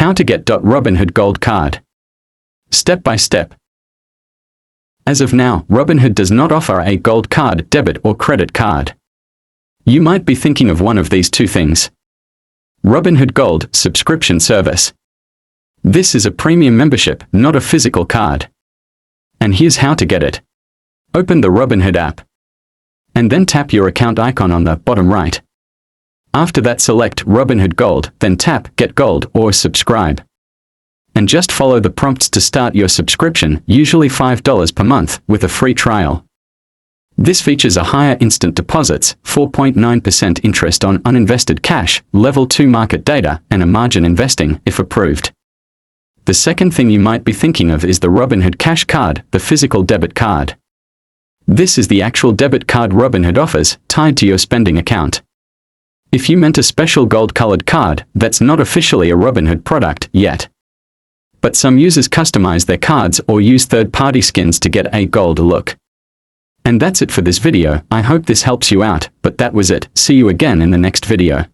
How to get Robinhood Gold card. Step by step. As of now, Robinhood does not offer a gold card, debit or credit card. You might be thinking of one of these two things. Robinhood Gold subscription service. This is a premium membership, not a physical card. And here's how to get it. Open the Robinhood app. And then tap your account icon on the bottom right. After that, select Robinhood Gold, then tap Get Gold or Subscribe. And just follow the prompts to start your subscription, usually $5 per month, with a free trial. This features a higher instant deposits, 4.9% interest on uninvested cash, level 2 market data, and a margin investing, if approved. The second thing you might be thinking of is the Robinhood Cash Card, the physical debit card. This is the actual debit card Robinhood offers, tied to your spending account. If you meant a special gold-colored card, that's not officially a Robinhood product yet. But some users customize their cards or use third-party skins to get a gold look. And that's it for this video. I hope this helps you out, but that was it. See you again in the next video.